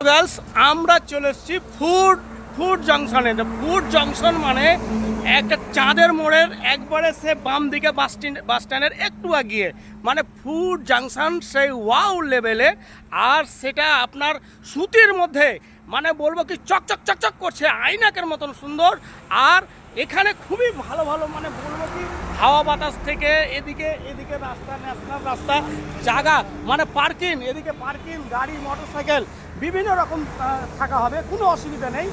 Girls আমরা চলে এসেছি ফুড জংশনে। ফুড জংশন মানে একটা চাঁদের মোড়ের একবারে সে বাম দিকে বাস স্ট্যান্ডের একটু এগিয়ে, মানে ফুড জংশন সেই ওয়াও লেভেলে। আর সেটা আপনার সুতির মধ্যে, মানে বলবো কি চকচক চকচক করছে, আইনাকের মতন সুন্দর। আর এখানে খুবই ভালো ভালো, মানে বলবো কি হাওয়া বাতাস থেকে এদিকে রাস্তা, ন্যাশনাল রাস্তা, জায়গা, মানে পার্কিং, এদিকে পার্কিং, গাড়ি মোটরসাইকেল বিভিন্ন রকম থাকা হবে, কোনো অসুবিধা নেই।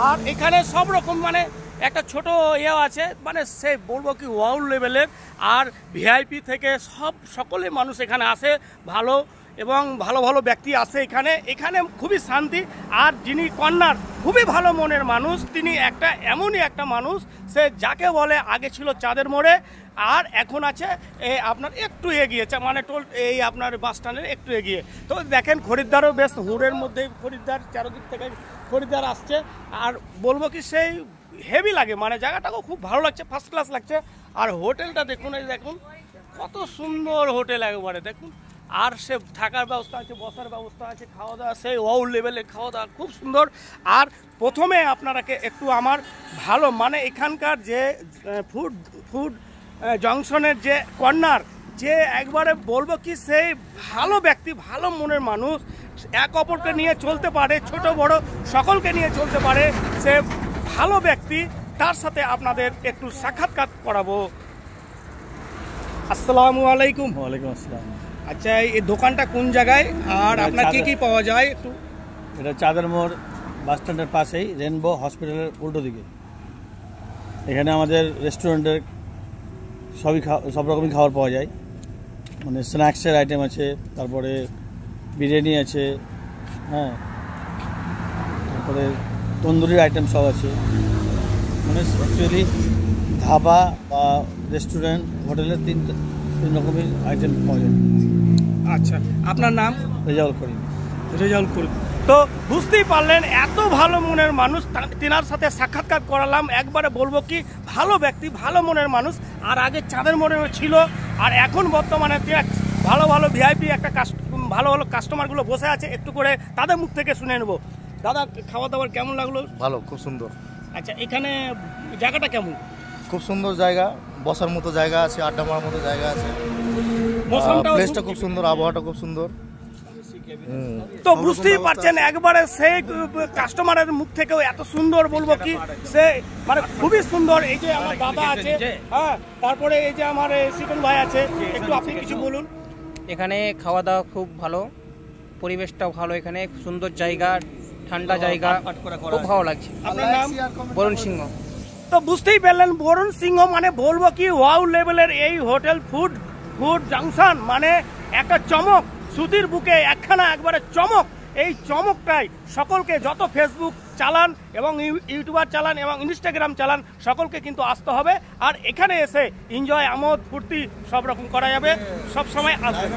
আর এখানে সব রকম, মানে একটা ছোট ইয়ে আছে, মানে সে বলবো কি ওয়ার্ল্ড লেভেলের। আর ভিআইপি থেকে সকলে মানুষ এখানে আসে, ভালো এবং ভালো ভালো ব্যক্তি আসে এখানে খুবই শান্তি। আর যিনি কর্নার খুবই ভালো মনের মানুষ, তিনি এমনই একটা মানুষ, সে যাকে বলে আগে ছিল চাঁদের মোড়ে আর এখন আছে আপনার একটু এগিয়ে, মানে এই আপনার বাস স্ট্যান্ডের একটু এগিয়ে। তো দেখেন খরিদ্দারও বেশ হুড়ের মধ্যে খরিদ্দার, চারদিক থেকে খরিদ্দার আসছে। আর বলবো কি সেই হেভি লাগে, মানে জায়গাটাও খুব ভালো লাগছে, ফার্স্ট ক্লাস লাগছে। আর হোটেলটা দেখুন, এই দেখুন কত সুন্দর হোটেল একবারে দেখুন। আর সে থাকার ব্যবস্থা আছে, বসার ব্যবস্থা আছে, খাওয়া দাওয়া সেই ওয়ার্ল্ড লেভেলে খাওয়া দাওয়া খুব সুন্দর। আর প্রথমে আপনারাকে একটু আমার ভালো, মানে এখানকার যে ফুড জংশনের যে কর্নার, যে একবারে বলবো কি সেই ভালো ব্যক্তি, ভালো মনের মানুষ, এক অপরকে নিয়ে চলতে পারে, ছোট বড় সকলকে নিয়ে চলতে পারে, সে ভালো ব্যক্তি। তার সাথে আপনাদের একটু সাক্ষাৎকার করাবো। আসসালামু আলাইকুম। ওয়ালাইকুম আসসালাম। আচ্ছা, এই দোকানটা কোন জায়গায় আর আপনার কি পাওয়া যায় একটু? এটা চাঁদের মোড় বাস স্ট্যান্ডের পাশেই, রেনবো হসপিটালের উল্টো দিকে। এখানে আমাদের রেস্টুরেন্টের সব রকমই খাবার পাওয়া যায়, মানে স্ন্যাক্সের আইটেম আছে, তারপরে বিরিয়ানি আছে, হ্যাঁ, তারপরে তন্দুরির আইটেম সব আছে। মানে অ্যাকচুয়ালি ধাবা বা রেস্টুরেন্ট, হোটেলের তিন রকমের আইটেম পাওয়া যায়। আচ্ছা, আপনার নাম? রেজাউল করিম। তো বুঝতেই পারলেন এত ভালো মনের মানুষ, তিনার সাথে সাক্ষাৎকার করালাম। একবারে বলবো কি ভালো ব্যক্তি, ভালো মনের মানুষ। আর আগে চাঁদের মোড়ে ছিল, আর এখন বর্তমানে ভালো ভালো ভিআইপি একটা ভালো ভালো কাস্টমারগুলো বসে আছে, একটু করে তাদের মুখ থেকে শুনে নেবো। দাদা, খাওয়া দাওয়ার কেমন লাগলো? ভালো, খুব সুন্দর। আচ্ছা, এখানে জায়গাটা কেমন? খুব সুন্দর জায়গা, বসার মতো জায়গা আছে, আড্ডা মারার মতো জায়গা আছে, প্লেসটা খুব সুন্দর, আবহাওয়াটা খুব সুন্দর। তো বুঝতেই পারছেন একবারে সেই কাস্টমারের মুখ থেকেও এত সুন্দর, বলবো কি সে মানে খুবই সুন্দর। এই যে আমার দাদা আছে, হ্যাঁ, তারপরে এই যে আমার সিটন ভাই আছে, একটু আপনি কিছু বলুন। এখানে খাওয়া দাওয়া খুব ভালো, পরিবেশটাও ভালো, এখানে সুন্দর জায়গা, ঠান্ডা জায়গা, খুব ভালো লাগছে। আপনার নাম? বরুণ সিংহ। তো বুঝতেই পারলেন বরুণ সিংহ, মানে বলবো কি ওয়াও লেভেলের এই হোটেল ফুড জংশন, মানে একটা চমক, সুতির বুকে একখানা একবারে চমক। এই চমকটাই সকলকে, যত ফেসবুক চালান এবং ইউটিউবার চালান এবং ইনস্টাগ্রাম চালান, সকলকে কিন্তু আসতে হবে। আর এখানে এসে এনজয়, আমোদ ফুর্তি সব রকম করা যাবে, সব সময় আসবে।